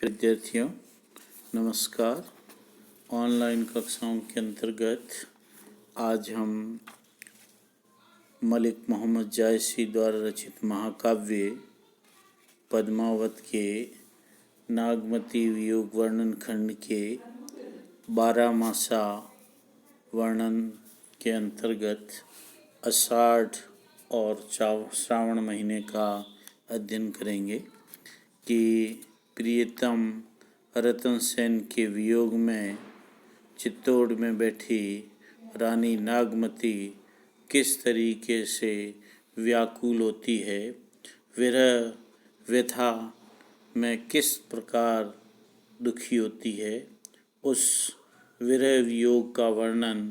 विद्यार्थियों नमस्कार। ऑनलाइन कक्षाओं के अंतर्गत आज हम मलिक मोहम्मद जायसी द्वारा रचित महाकाव्य पद्मावत के नागमती वियोग वर्णन खंड के 12 मासा वर्णन के अंतर्गत आषाढ़ और श्रावण महीने का अध्ययन करेंगे कि प्रियतम रतन सेन के वियोग में चित्तौड़ में बैठी रानी नागमती किस तरीके से व्याकुल होती है, विरह व्यथा में किस प्रकार दुखी होती है, उस विरह वियोग का वर्णन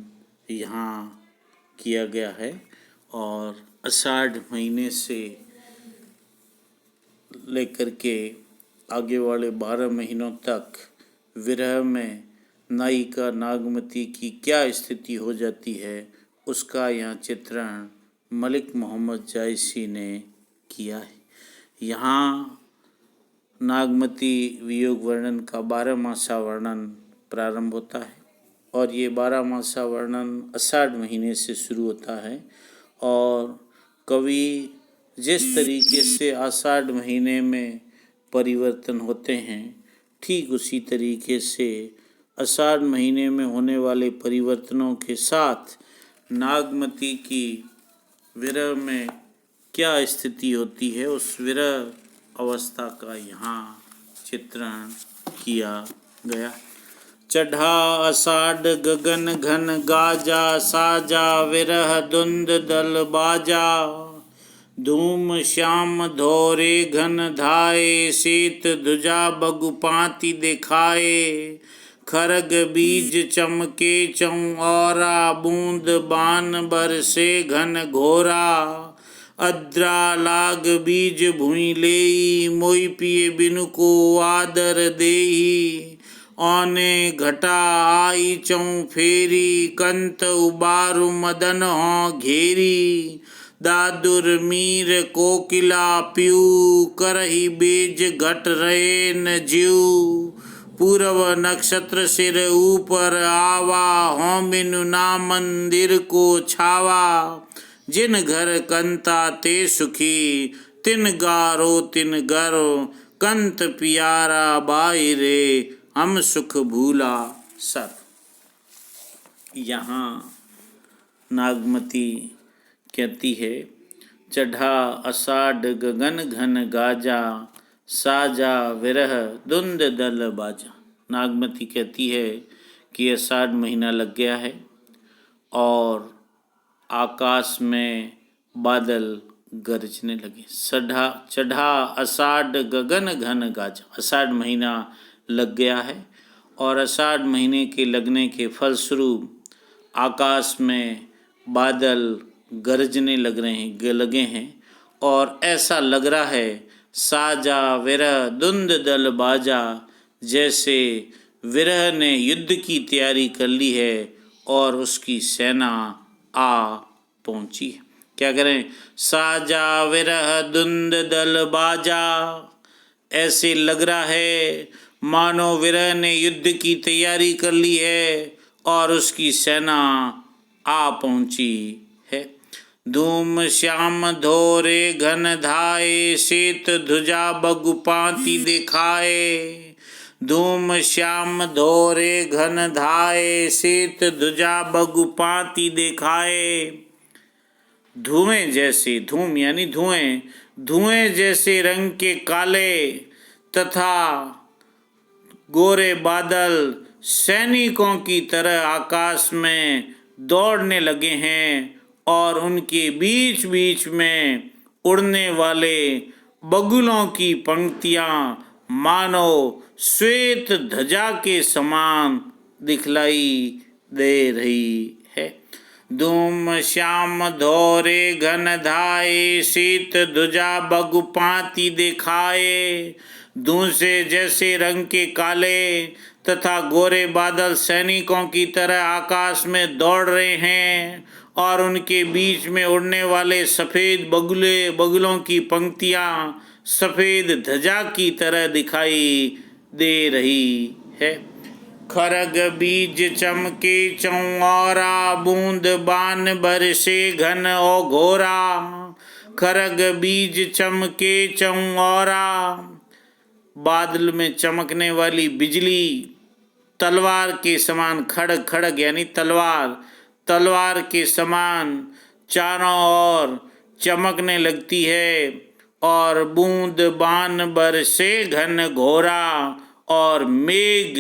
यहाँ किया गया है। और आषाढ़ महीने से लेकर के आगे वाले 12 महीनों तक विरह में नायिका नागमती की क्या स्थिति हो जाती है, उसका यहाँ चित्रण मलिक मोहम्मद जायसी ने किया है। यहाँ नागमती वियोग वर्णन का 12 मासा वर्णन प्रारंभ होता है और ये 12 मासा वर्णन आषाढ़ महीने से शुरू होता है। और कवि जिस तरीके से आषाढ़ महीने में परिवर्तन होते हैं, ठीक उसी तरीके से आषाढ़ महीने में होने वाले परिवर्तनों के साथ नागमती की विरह में क्या स्थिति होती है, उस विरह अवस्था का यहाँ चित्रण किया गया। चढ़ा आषाढ़ गगन घन गाजा, साजा विरह धुंध दल बाजा। धूम श्याम धोरे घन धाये, शीत ध्वजा बगुपाती दिखाए। खरग बीज चमके चौरा, बूंद बान बरसे घन घोरा। अद्रा लाग बीज भूई लेई, मोई पिए बिनु को आदर देही। औने घटा आई चौं फेरी, कंत उबारु मदन हों घेरी। दादुर मीर कोकिला पीऊ, करही बेज घट रहे न जीव। पूर्व नक्षत्र सिर ऊपर आवा, हों बिनु ना मंदिर को छावा। जिन घर कंता ते सुखी, तिन गारो तिन गरो। कंत पियारा बाई रे, हम सुख भूला सर। यहाँ नागमती कहती है, चढ़ा आषाढ़ गगन घन गाजा, साजा विरह धुंध दल बाजा। नागमती कहती है कि आषाढ़ महीना लग गया है और आकाश में बादल गरजने लगे। चढ़ा आषाढ़ गगन घन गाजा। आषाढ़ महीना लग गया है और आषाढ़ महीने के लगने के फलस्वरूप आकाश में बादल गरजने लगे हैं और ऐसा लग रहा है साजा विरह धुंध दल बाजा, जैसे विरह ने युद्ध की तैयारी कर ली है और उसकी सेना आ पहुंची है। क्या करें? साजा विरह धुंध दल बाजा। ऐसे लग रहा है मानो विरह ने युद्ध की तैयारी कर ली है और उसकी सेना आ पहुंची है। धूम श्याम धोरे घन धाये, शीत ध्वजा बगुपाती दिखाए। धूम श्याम धोरे घन धाये, शीत ध्वजा बगुपाती दिखाए। धुएं जैसे, धूम यानी धुएं, धुएं जैसे रंग के काले तथा गोरे बादल सैनिकों की तरह आकाश में दौड़ने लगे हैं और उनके बीच बीच में उड़ने वाले बगुलों की पंक्तियां मानो श्वेत ध्वजा के समान दिखलाई दे रही है। धूम श्याम धोरे घन धाये, शीत ध्वजा बगुपाती दिखाए। धूं से जैसे रंग के काले तथा गोरे बादल सैनिकों की तरह आकाश में दौड़ रहे हैं और उनके बीच में उड़ने वाले सफ़ेद बगुलों की पंक्तियां सफ़ेद ध्वजा की तरह दिखाई दे रही है। खरग बीज चमके चौरा, बूंद बान बरसे घन और घोरा। खरग बीज चमके चौरा, बादल में चमकने वाली बिजली तलवार के समान, खड़ग खड़ग यानी तलवार, तलवार के समान चारों ओर चमकने लगती है। और बूंद बान बरसे घन घोरा, और मेघ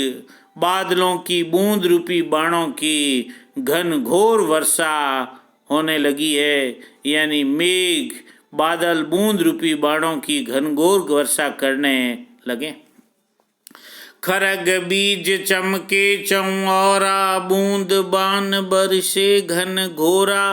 बादलों की बूंद रूपी बाणों की घन घोर वर्षा होने लगी है। यानी मेघ बादल बूंद रूपी बाणों की घनघोर वर्षा करने लगे। खरग बीज चमके चौरा, बूंद बान बरसे घन घोरा।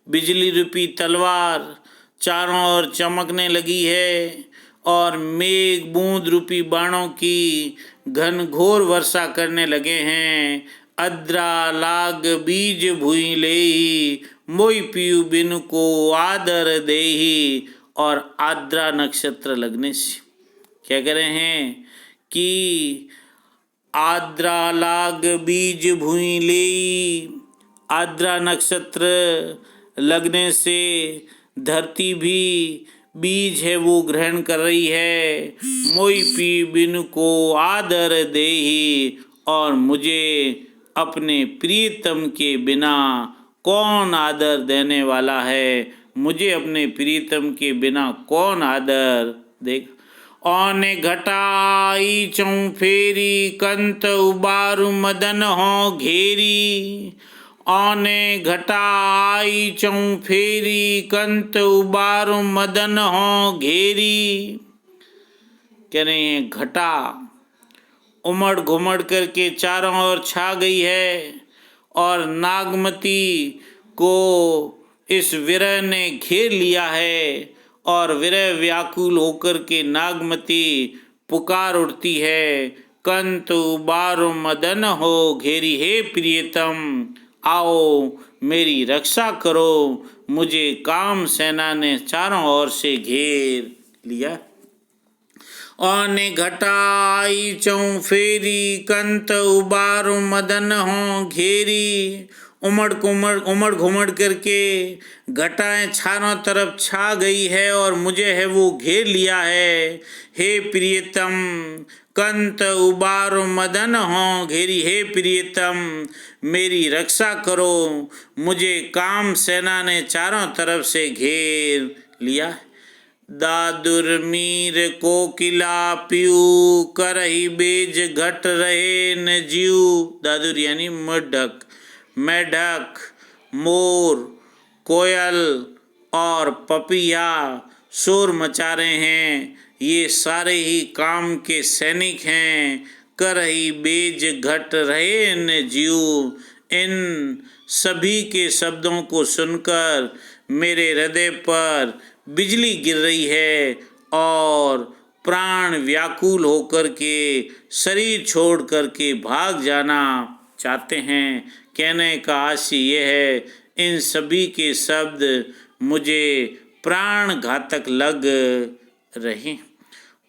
बिजली रूपी तलवार चारों ओर चमकने लगी है और मेघ बूंद रूपी बाणों की घनघोर वर्षा करने लगे हैं। अद्रा लाग बीज भुई लेही, मोई पीयू बिन को आदर देही। और आद्रा नक्षत्र लगने से क्या कह रहे हैं कि आद्रा लाग बीज भुई लेई, आद्रा नक्षत्र लगने से धरती भी बीज है वो ग्रहण कर रही है। मोई पी बिन को आदर देही, और मुझे अपने प्रियतम के बिना कौन आदर देने वाला है, मुझे अपने प्रियतम के बिना कौन आदर देगा। औने घटाई चौं फेरी, कंत उबारु मदन हो घेरी। औने घटाई चौं फेरी, कंत उबारु मदन हो घेरी। कह रहे हैं घटा उमड़ घुमड़ करके चारों ओर छा गई है, और नागमती को इस विरह ने घेर लिया है। और विरह व्याकुल होकर के नागमती पुकार उठती है, कंत उबारु मदन हो घेरी। हे प्रियतम, आओ मेरी रक्षा करो, मुझे काम सेना ने चारों ओर से घेर लिया। औने घटाई चौं फेरी, कंत उबारु मदन हो घेरी। उमड़ घुमड़ करके घटाएं चारों तरफ छा गई है और मुझे है वो घेर लिया है। हे प्रियतम, कंत उबारु मदन हो घेरी। हे प्रियतम, मेरी रक्षा करो, मुझे काम सेना ने चारों तरफ से घेर लिया है। दादुर मीर कोकिला पीऊ, करही बेज घट रहे न जीव। दादुर यानी मेढक, मेढक, मोर, कोयल और पपिया शोर मचा रहे हैं। ये सारे ही काम के सैनिक हैं। करही बेज घट रहे न जीव। इन सभी के शब्दों को सुनकर मेरे हृदय पर बिजली गिर रही है और प्राण व्याकुल होकर के शरीर छोड़ करके भाग जाना चाहते हैं। कहने का आशय यह है, इन सभी के शब्द मुझे प्राण घातक लग रहे।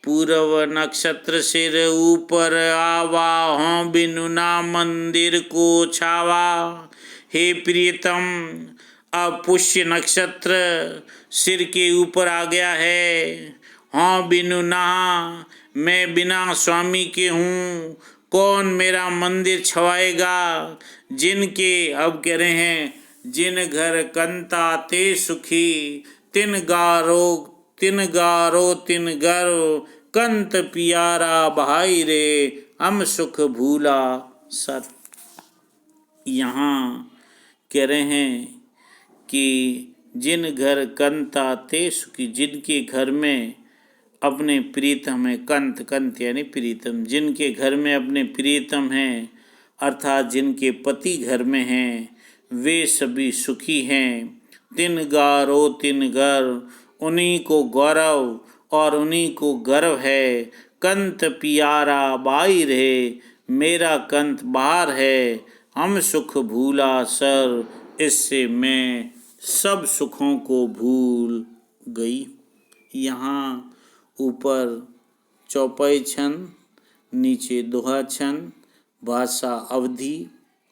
पूर्व नक्षत्र सिर ऊपर आवा, हों बिनु ना मंदिर को छावा। हे प्रियतम, अब पुष्य नक्षत्र सिर के ऊपर आ गया है। हाँ बिनु नहा, मैं बिना स्वामी के हूँ, कौन मेरा मंदिर छवाएगा। जिनके, अब कह रहे हैं, जिन घर कंता ते सुखी, तिन गारो तिन गरो, कंत पियारा बहाई रे, हम सुख भूला सत। यहाँ कह रहे हैं कि जिन घर कंता ते सुखी, जिनके घर में अपने प्रीतम है, कंत, कंत यानी प्रीतम, जिनके घर में अपने प्रीतम हैं, अर्थात जिनके पति घर में हैं, वे सभी सुखी हैं। तिन गारो तिन घर, उन्हीं को गौरव और उन्हीं को गर्व है। कंत पियारा बाई रहे, मेरा कंत बाहर है। हम सुख भूला सर, इससे मैं सब सुखों को भूल गई। यहाँ ऊपर चौपाई छंद नीचे दोहा छंद, भाषा अवधि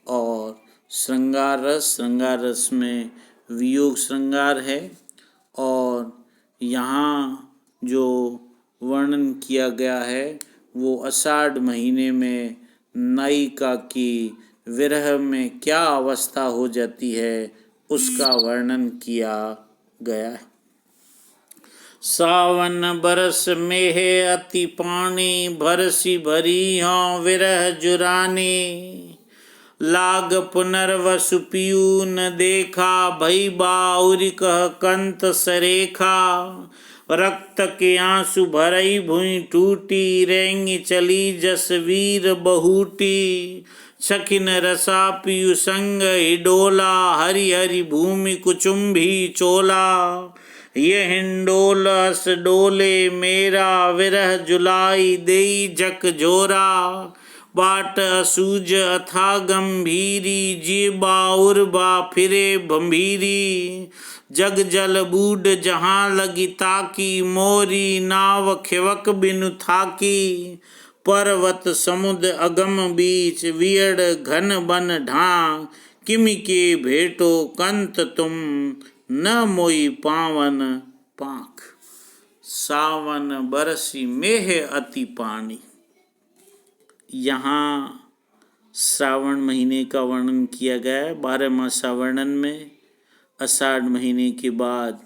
और श्रृंगार रस। श्रृंगार रस में वियोग श्रृंगार है और यहाँ जो वर्णन किया गया है वो आषाढ़ महीने में नायिका की विरह में क्या अवस्था हो जाती है उसका वर्णन किया गया है। सावन बरस मेह अति पानी, भरसी भरी हों विरह जुरानी। लाग पुनर्वसु पियू न देखा, भई बाउरी कह कंत सरेखा। रक्त के आंसू भरई भुई टूटी, रेंगी चली जस वीर बहुटी। सखिन रसा पियु संग हिडोला, हरि हरि भूमि कुचुम्भी चोला। ये हिंडोल हस डोले मेरा, विरह जुलाई देई जक जोरा। बाट असूज अथा गंभीरी, जी बाउर बा फिरे भंभीरी। जग जल बूढ़ जहाँ लगी ताकी, मोरी नाव खिवक बिनु थाकी। पर्वत समुद्र अगम बीच, वियड घन बन ढां। किमि के भेटो कंत तुम, न मोई पावन पाख। सावन बरसी मेह अति पानी। यहाँ श्रावण महीने का वर्णन किया गया है। 12 मासा वर्णन में आषाढ़ महीने के बाद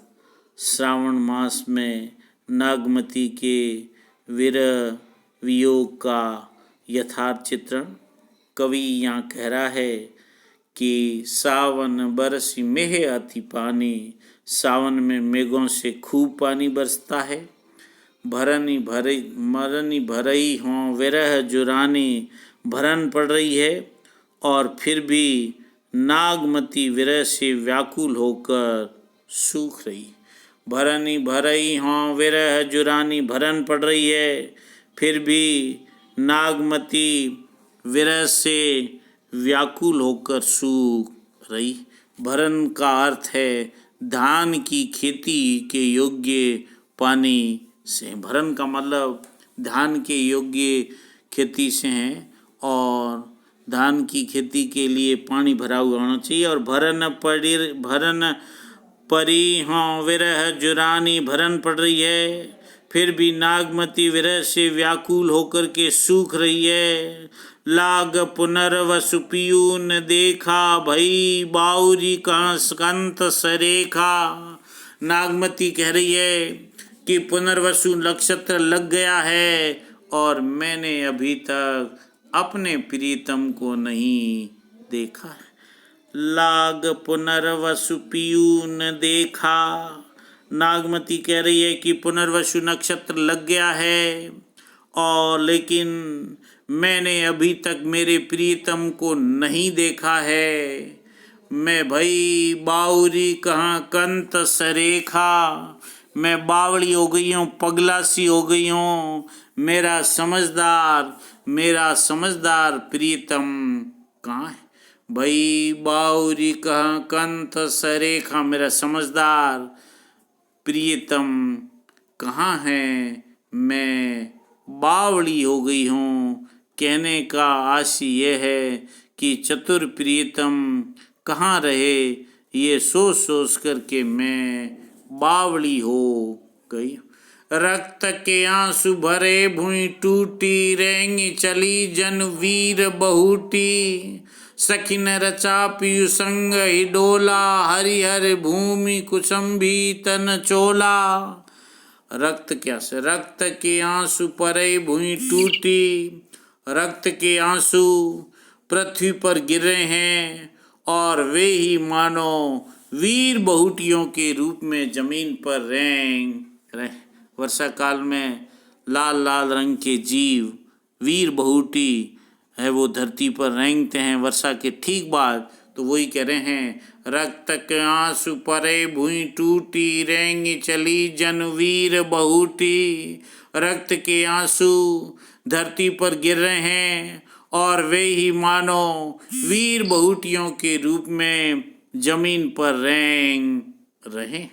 श्रावण मास में नागमती के विरह वियोग का यथार्थ चित्रण। कवि यहाँ कह रहा है कि सावन बरसी मेह अति पानी। सावन में मेघों से खूब पानी बरसता है। मरनी भरई हों विरह जुरानी, भरन पड़ रही है और फिर भी नागमती विरह से व्याकुल होकर सूख रही। भरनी भरई हों विरह जुरानी, भरन पड़ रही है फिर भी नागमती विरह से व्याकुल होकर सूख रही। भरन का अर्थ है धान की खेती के योग्य पानी से। भरन का मतलब धान के योग्य खेती से है और धान की खेती के लिए पानी भरा हुआ होना चाहिए। और भरन परी हों विरह जुरानी, भरन पड़ रही है फिर भी नागमती विरह से व्याकुल होकर के सूख रही है। लाग पुनर्वसु पियू न देखा, भई बाउरी कंत सरेखा। नागमती कह रही है कि पुनर्वसु नक्षत्र लग गया है और मैंने अभी तक अपने प्रीतम को नहीं देखा है। लाग पुनर्वसु पियू न देखा। नागमती कह रही है कि पुनर्वसु नक्षत्र लग गया है और लेकिन मैंने अभी तक मेरे प्रीतम को नहीं देखा है। मैं भई बाउरी कहाँ कंत सरेखा। मैं बावड़ी हो गई हूँ, पगला सी हो गई हूँ। मेरा समझदार प्रीतम कहाँ है। भई बाउरी कहाँ कंत सरेखा, मेरा समझदार प्रियतम कहाँ है। मैं बावड़ी हो गई हूँ। कहने का आशय यह है कि चतुर प्रियतम कहाँ रहे, ये सोच सोच करके मैं बावड़ी हो गई। रक्त के आंसू भरे भुई टूटी, रेंगी चली जन वीर बहुटी। सखिन रचा पियु संग ही डोला, हरि हरि भूमि कुसुम्भी तन चोला। रक्त के आंसू परे भुई टूटी। रक्त के आंसू पृथ्वी पर गिर रहे हैं और वे ही मानो वीर बहुटियों के रूप में जमीन पर रेंग रहे। वर्षा काल में लाल लाल रंग के जीव वीर बहुटी है वो धरती पर रेंगते हैं वर्षा के ठीक बाद। तो वही कह रहे हैं, रक्त के आंसू परे भुई टूटी, रेंगी चली जन वीर बहुटी। रक्त के आंसू धरती पर गिर रहे हैं और वे ही मानो वीर बहुटियों के रूप में जमीन पर रेंग रहे।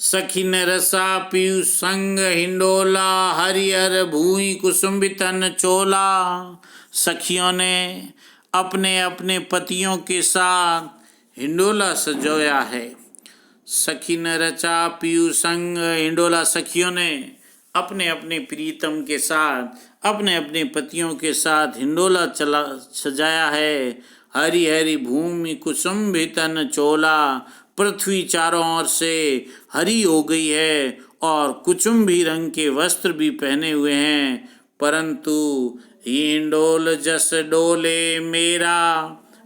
सखिन रसा पीयू संग हिंडोला, हरिहर भूई कुसुम्बितन चोला। सखियों ने अपने अपने पतियों के साथ हिंडोला सजोया है। सखिन रचा पीयू संग हिंडोला, सखियों ने अपने अपने प्रीतम के साथ अपने अपने पतियों के साथ हिंडोला चला सजाया है। हरी हरी भूमि कुसुम्भितन चोला, पृथ्वी चारों ओर से हरी हो गई है और कुचुम्भी रंग के वस्त्र भी पहने हुए हैं। परंतु हिंडोल जस डोले मेरा,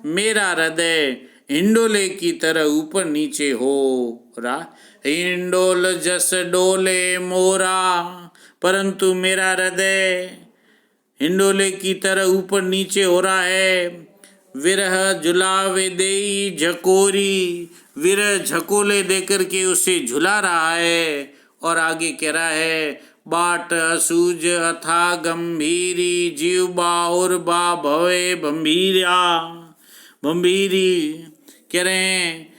मेरा हृदय हिंडोले की तरह ऊपर नीचे हो रहा। हिंडोल जस डोले मोरा, परंतु मेरा हृदय हिंडोले की तरह ऊपर नीचे हो रहा है। विरह झुलावे देई झकोरी, विरह झकोले देकर के उसे झुला रहा है। और आगे कह रहा है, बाट असूज अथा गंभीरी, जीव बाउर बा भवे भंभीरा। भंभीरी कह रहे हैं,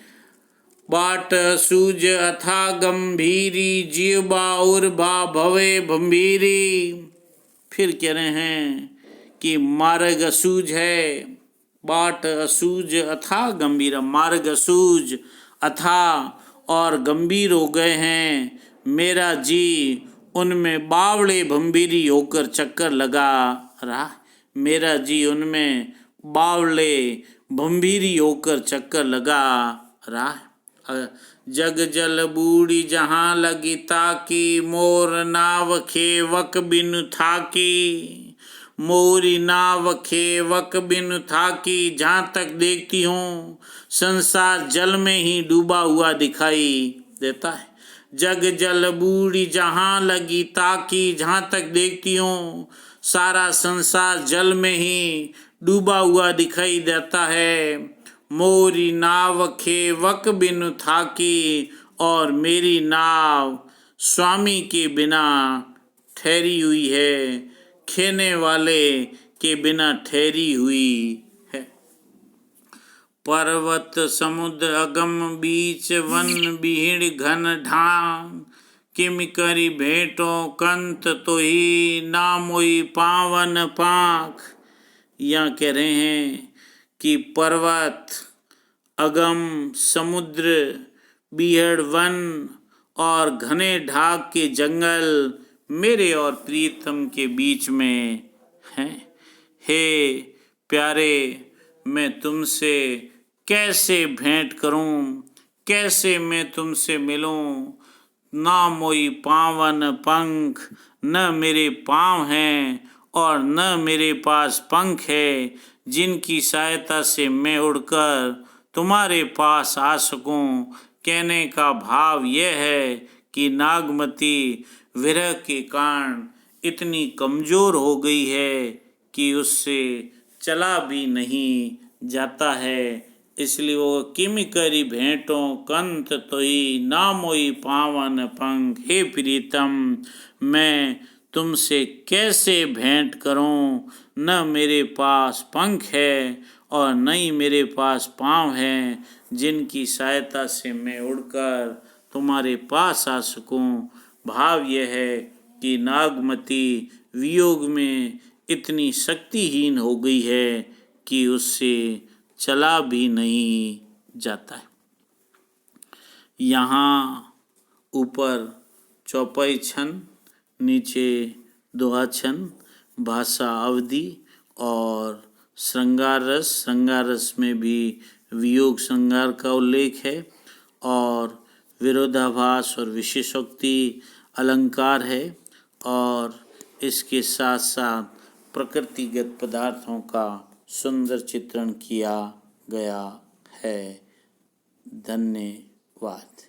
बाट सूज अथा गंभीरी, जीव बाउर बा भवे भंभीरी। फिर कह रहे हैं कि मार्ग असूज है, बाट असूज अथा गंभीर, मार्ग असूज अथा और गंभीर हो गए हैं। मेरा जी उनमें बावड़े भंभीरी होकर चक्कर लगा रहा। मेरा जी उनमें बावड़े भंभीरी होकर चक्कर लगा रहा। जग जल बूढ़ी जहाँ लगी ताकी, मोर नाव खेवक बिनु थाकी। मोरी नाव खेवक बिनु थाकी, जहाँ तक देखती हूँ संसार जल में ही डूबा हुआ दिखाई देता है। जग जल बूढ़ी जहाँ लगी ताकी, जहाँ तक देखती हूँ सारा संसार जल में ही डूबा हुआ दिखाई देता है। मोरी नाव खेवक बिनु थाकी, और मेरी नाव स्वामी के बिना ठहरी हुई है, खेने वाले के बिना ठहरी हुई है। पर्वत समुद्र अगम बीच, वन बिहिड़ घन ढांग, किम करी भेंटो कंत तो ही, ना मोई पावन पाख। यहाँ कह रहे हैं कि पर्वत, अगम समुद्र, बीहड़ वन और घने ढाक के जंगल मेरे और प्रीतम के बीच में हैं। हे प्यारे, मैं तुमसे कैसे भेंट करूं, कैसे मैं तुमसे मिलूं। ना मोई पावन पंख, न मेरे पाँव हैं और न मेरे पास पंख है जिनकी सहायता से मैं उड़कर तुम्हारे पास आ सकूं। कहने का भाव यह है कि नागमती विरह के कारण इतनी कमज़ोर हो गई है कि उससे चला भी नहीं जाता है। इसलिए वो किम करी भेंटो कंत तोही, ना मोई पावन पंख। हे प्रीतम, मैं तुमसे कैसे भेंट करूं, न मेरे पास पंख है और न ही मेरे पास पाँव हैं जिनकी सहायता से मैं उड़कर तुम्हारे पास आ सकूं। भाव यह है कि नागमती वियोग में इतनी शक्तिहीन हो गई है कि उससे चला भी नहीं जाता है। यहाँ ऊपर चौपाई छंद, नीचे दोहा छंद, भाषा अवधि और श्रृंगार रस। श्रृंगार रस में भी वियोग श्रृंगार का उल्लेख है और विरोधाभास और विशेषोक्ति अलंकार है और इसके साथ साथ प्रकृतिगत पदार्थों का सुंदर चित्रण किया गया है। धन्यवाद।